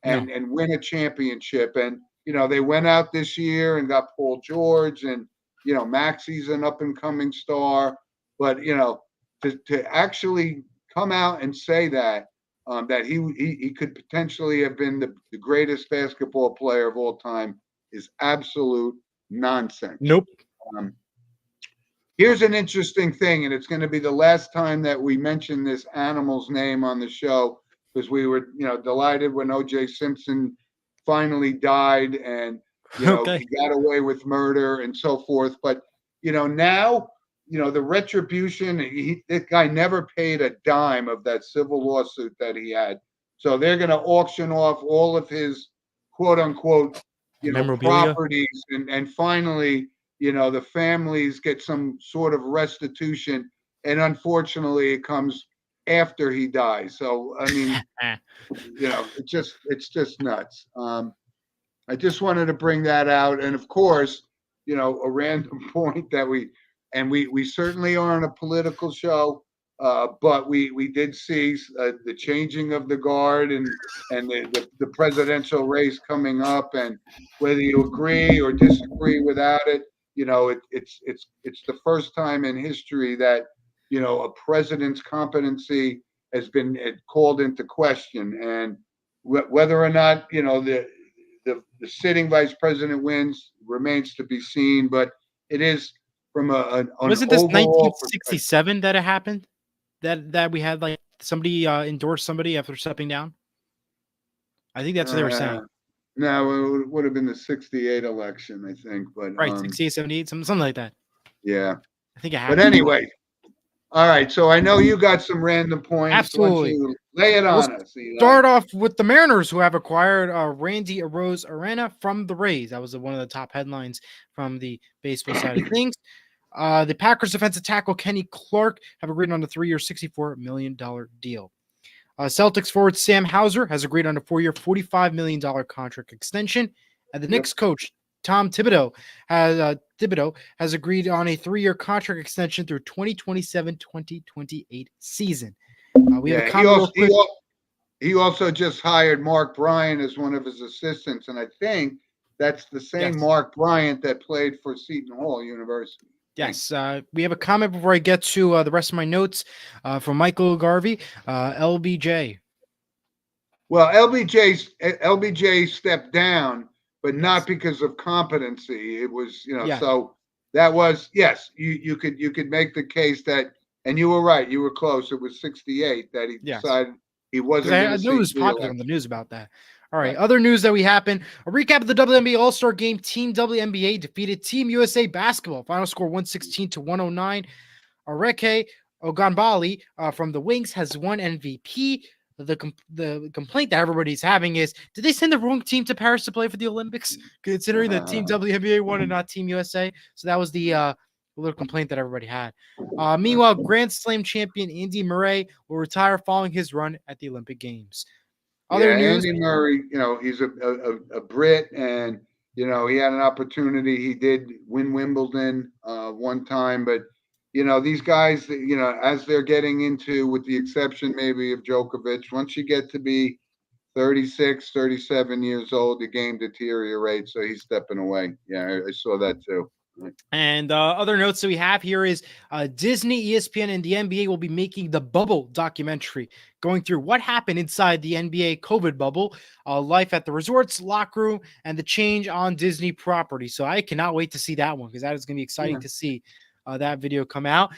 and win a championship. And they went out this year and got Paul George, and Maxi's an up and coming star. But to actually come out and say that that he could potentially have been the greatest basketball player of all time is absolute nonsense. Nope. Um, Here's an interesting thing, and it's going to be the last time that we mention this animal's name on the show, because we were, delighted when O.J. Simpson finally died, and Okay. he got away with murder and so forth. But now, the retribution. This guy never paid a dime of that civil lawsuit that he had, so they're going to auction off all of his quote unquote, Memorabilia. properties, and finally, the families get some sort of restitution, and unfortunately it comes after he dies. So I mean, it's just nuts. I just wanted to bring that out, and of course, a random point that we certainly aren't a political show, but we did see the changing of the guard, and the presidential race coming up, and whether you agree or disagree without it, it's the first time in history that a president's competency has been called into question, and whether or not the sitting vice president wins remains to be seen, but it is from an Wasn't this overall 1967 that it happened? That we had like somebody endorse somebody after stepping down? I think that's what they were saying. No, it would have been the 68 election, I think. But Right, 68, 78, something like that. Yeah. I think it happened. But anyway, all right. So I know you got some random points. Absolutely. Why don't you lay it on us. Start off with the Mariners, who have acquired Randy Arozarena from the Rays. That was one of the top headlines from the baseball side of things. The Packers defensive tackle Kenny Clark have agreed on a 3-year, $64 million deal. Celtics forward Sam Hauser has agreed on a 4-year, $45 million contract extension. And the Knicks coach Tom Thibodeau has agreed on a 3-year contract extension through 2027-2028 season. We have a he also just hired Mark Bryant as one of his assistants, and I think that's the same Mark Bryant that played for Seton Hall University. Yes, we have a comment before I get to the rest of my notes from Michael Garvey, LBJ. Well, LBJ stepped down, but not because of competency. It was, so that was, you could make the case that, and you were right, you were close. It was 68 that he decided he wasn't. I knew it was popular in the news about that. All right, other news that we happened. A recap of the WNBA All-Star Game. Team WNBA defeated Team USA Basketball. Final score 116-109. Areke Ogunbali from the Wings has won MVP. The complaint that everybody's having is, did they send the wrong team to Paris to play for the Olympics, considering that Team WNBA won and not Team USA? So that was the little complaint that everybody had. Meanwhile, Grand Slam champion Andy Murray will retire following his run at the Olympic Games. Other news, Andy Murray, he's a Brit, and he had an opportunity. He did win Wimbledon one time, but these guys, as they're getting into, with the exception maybe of Djokovic, once you get to be 36, 37 years old, the game deteriorates, so he's stepping away. Yeah, I saw that too. And other notes that we have here is Disney, ESPN, and the NBA will be making the Bubble documentary, going through what happened inside the NBA COVID bubble, life at the resorts, locker room, and the change on Disney property. So I cannot wait to see that one, because that is going to be exciting to see that video come out,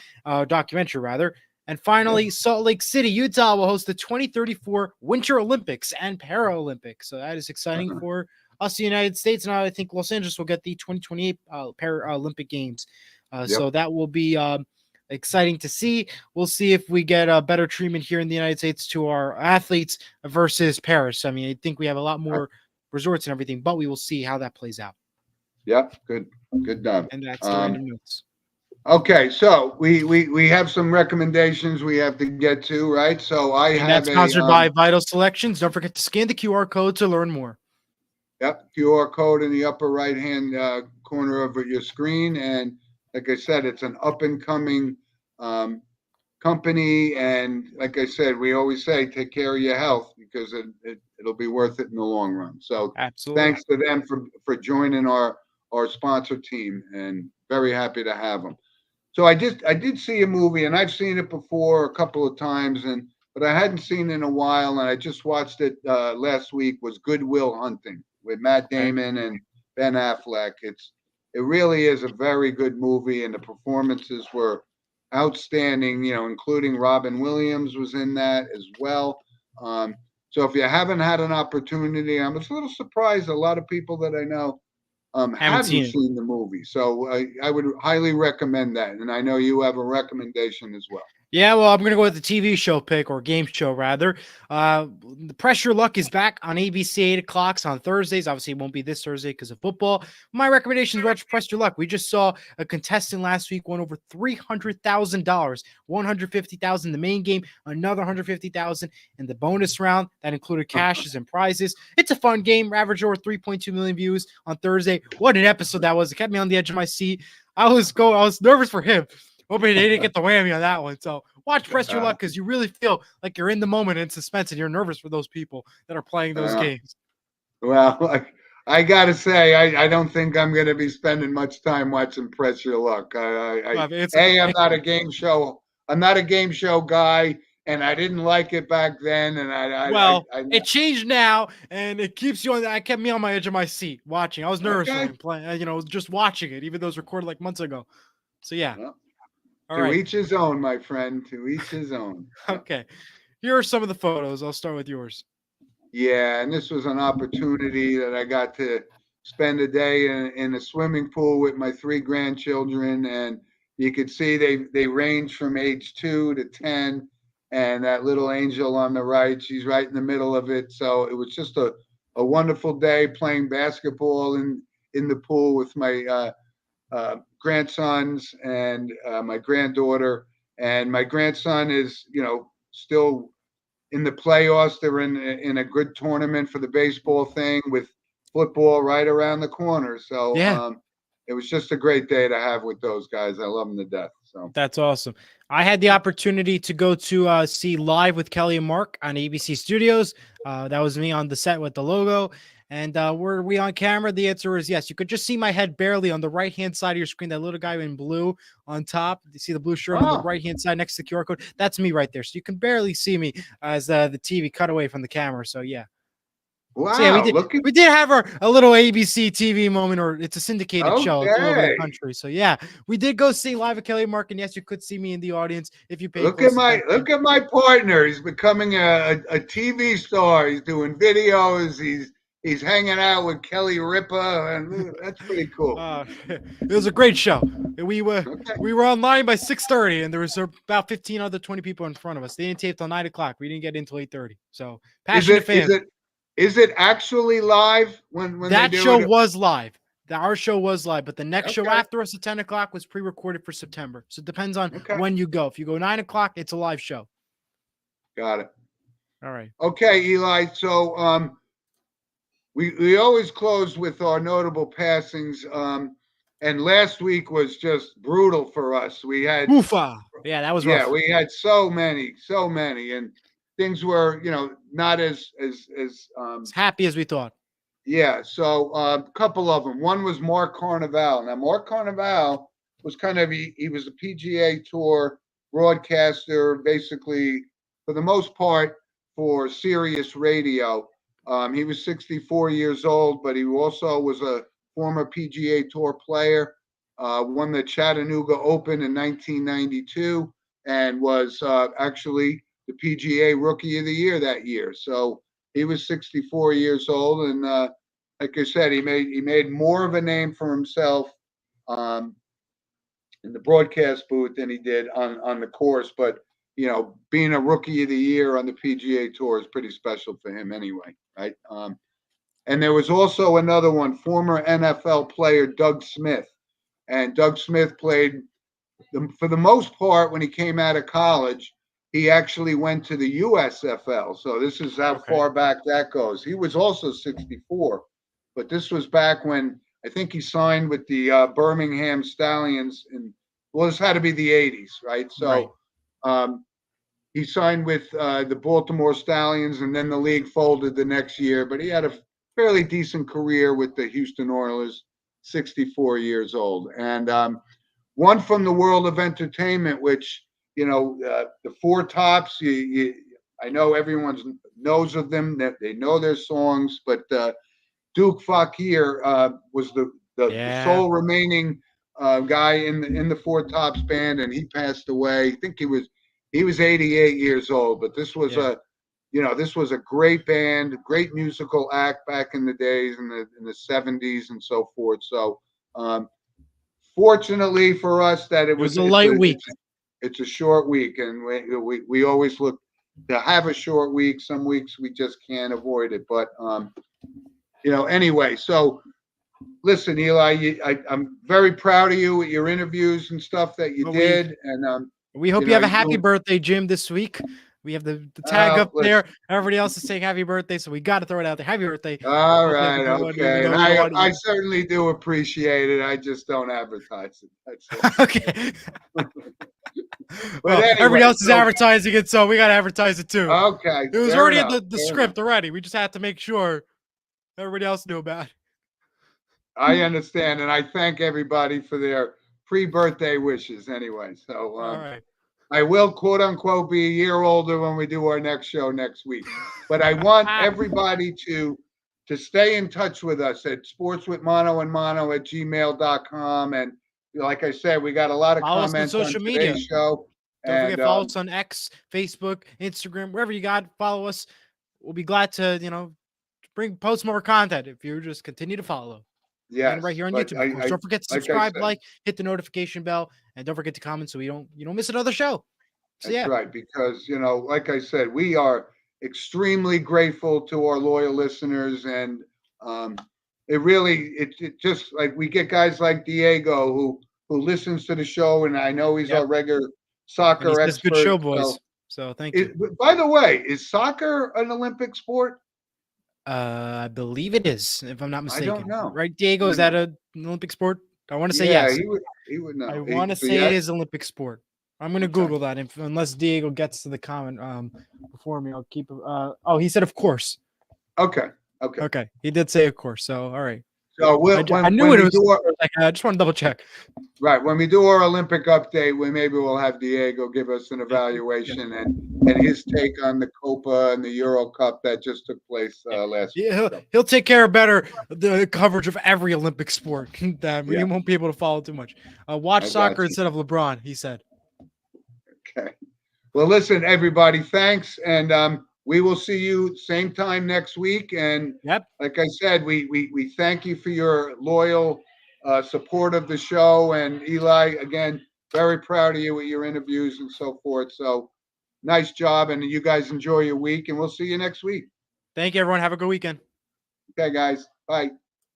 documentary rather. And finally, Salt Lake City, Utah will host the 2034 Winter Olympics and Paralympics. So that is exciting for us, the United States, and I think Los Angeles will get the 2028 Paralympic Games. So that will be exciting to see. We'll see if we get a better treatment here in the United States to our athletes versus Paris. I mean, I think we have a lot more resorts and everything, but we will see how that plays out. Yep, good done. And that's the random notes. Okay, so we have some recommendations we have to get to, right? So that's sponsored by Vital Selections. Don't forget to scan the QR code to learn more. Yep, QR code in the upper right-hand corner of your screen. And like I said, it's an up-and-coming company. And like I said, we always say, take care of your health, because it'll be worth it in the long run. So absolutely, thanks to them for joining our sponsor team, and very happy to have them. So I did see a movie, and I've seen it before a couple of times, but I hadn't seen in a while, and I just watched it last week, was Good Will Hunting with Matt Damon and Ben Affleck. It really is a very good movie, and the performances were outstanding, including Robin Williams was in that as well. So if you haven't had an opportunity, I'm a little surprised a lot of people that I know hadn't seen the movie. So I would highly recommend that. And I know you have a recommendation as well. Yeah, well, I'm going to go with the TV show pick, or game show, rather. The Press Your Luck is back on ABC 8 o'clock on Thursdays. Obviously, it won't be this Thursday because of football. My recommendation is watch Press Your Luck. We just saw a contestant last week won over $300,000, $150,000 in the main game, another $150,000 in the bonus round. That included cashes and prizes. It's a fun game. Average over 3.2 million views on Thursday. What an episode that was. It kept me on the edge of my seat. I was nervous for him. Hoping they didn't get the whammy on that one. So watch Press Your Luck because you really feel like you're in the moment in suspense and you're nervous for those people that are playing those games. Well, I got to say, I don't think I'm going to be spending much time watching Press Your Luck. I'm not a game show. I'm not a game show guy, and I didn't like it back then. And it changed now, and it keeps you on. It kept me on my edge of my seat watching. I was nervous for him playing. Just watching it, even though it was recorded like months ago. So yeah. Well, to each his own, my friend. To each his own. Okay. Here are some of the photos. I'll start with yours. Yeah, and this was an opportunity that I got to spend a day in a swimming pool with my 3 grandchildren, and you could see they range from age 2 to 10, and that little angel on the right, she's right in the middle of it. So it was just a wonderful day playing basketball in the pool with my grandsons and my granddaughter. And my grandson is, still in the playoffs. They're in a good tournament for the baseball thing with football right around the corner. So it was just a great day to have with those guys. I love them to death. So that's awesome. I had the opportunity to go to see Live with Kelly and Mark on ABC Studios. That was me on the set with the logo. And were we on camera? The answer is yes. You could just see my head barely on the right-hand side of your screen. That little guy in blue on top. You see the blue shirt on the right-hand side next to the QR code? That's me right there. So you can barely see me as the TV cut away from the camera. So yeah. Wow. So, yeah, we did have a little ABC TV moment, or it's a syndicated show. It's all over the country. So yeah, we did go see Live with Kelly and Mark, and yes, you could see me in the audience if you paid. Look at my partner. He's becoming a TV star. He's doing videos. He's hanging out with Kelly Ripa, and that's pretty cool. It was a great show. We were online by 6:30, and there was about 15 other 20 people in front of us. They didn't tape till 9 o'clock. We didn't get in until 8:30. So passionate fans. Is it actually live when that show was live? Our show was live, but the next show after us at 10 o'clock was pre-recorded for September. So it depends on when you go. If you go 9 o'clock, it's a live show. Got it. All right. Okay, Eli. So we always close with our notable passings. And last week was just brutal for us. We had yeah, that was rough. Yeah, we had so many, and things were, not as happy as we thought. Yeah. So a couple of them. One was Mark Carnevale. Now, Mark Carnevale was he was a PGA Tour broadcaster, basically, for the most part, for Sirius Radio. He was 64 years old, but he also was a former PGA Tour player, won the Chattanooga Open in 1992, and was actually the PGA Rookie of the Year that year. So he was 64 years old, and like I said, he made more of a name for himself in the broadcast booth than he did on the course. But being a Rookie of the Year on the PGA Tour is pretty special for him anyway, right? And there was also another one, former NFL player Doug Smith, and Doug Smith played for the most part when he came out of college. He actually went to the USFL. So this is how far back that goes. He was also 64, but this was back when I think he signed with the Birmingham Stallions. This had to be the 80s, right? So he signed with the Baltimore Stallions, and then the league folded the next year. But he had a fairly decent career with the Houston Oilers, 64 years old. And one from the world of entertainment, which, the Four Tops, I know everyone knows of them, that they know their songs, but Duke Fakir was the sole remaining guy in the Four Tops band, and he passed away. I think he was 88 years old, but this was this was a great band, great musical act back in the days in the 70s and so forth. So fortunately for us that it was a light week. It's a short week, and we always look to have a short week. Some weeks we just can't avoid it, but anyway. So listen, Eli, I'm very proud of you with your interviews and stuff that you did, and we hope you have a happy birthday, Jim, this week. We have the tag up there. Everybody else is saying happy birthday, so we got to throw it out there. Happy birthday. All right, okay. And I certainly do appreciate it. I just don't advertise it. That's it. Okay. But anyway, everybody else is advertising it, so we got to advertise it too. Okay. It was already in the script already. We just had to make sure everybody else knew about it. I understand, and I thank everybody for their pre-birthday wishes anyway. So all right. I will, quote unquote, be a year older when we do our next show next week. But I want everybody to stay in touch with us at sportswithmono@gmail.com. And like I said, we got a lot of comments on social media. Show. Don't forget, follow us on X, Facebook, Instagram, wherever you got. Follow us. We'll be glad to, post more content if you just continue to follow. Yeah, and right here on YouTube. Don't forget to subscribe, like, hit the notification bell, and don't forget to comment so you don't miss another show. So, that's right, because like I said, we are extremely grateful to our loyal listeners, and it just like we get guys like Diego who listens to the show, and I know he's our regular soccer expert. Good show, boys. So thank you. By the way, is soccer an Olympic sport? I believe it is, if I'm not mistaken. I don't know. Right, Diego? Is that an Olympic sport? I want to say yes. He would know. I want to say it is Olympic sport. I'm going to Google that. Unless Diego gets to the comment before me, I'll keep. He said, of course. Okay. He did say, of course. So, all right. So I knew it was. I just want to double check. Right. When we do our Olympic update, we'll have Diego give us an evaluation and his take on the Copa and the Euro Cup that just took place last week. He'll take care of the coverage of every Olympic sport. That we won't be able to follow too much. Watch soccer instead of LeBron, he said. Okay. Well, listen, everybody, thanks. And we will see you same time next week. And like I said, we thank you for your loyal support of the show. And Eli, again, very proud of you with your interviews and so forth. So nice job. And you guys enjoy your week, and we'll see you next week. Thank you, everyone. Have a good weekend. Okay, guys. Bye.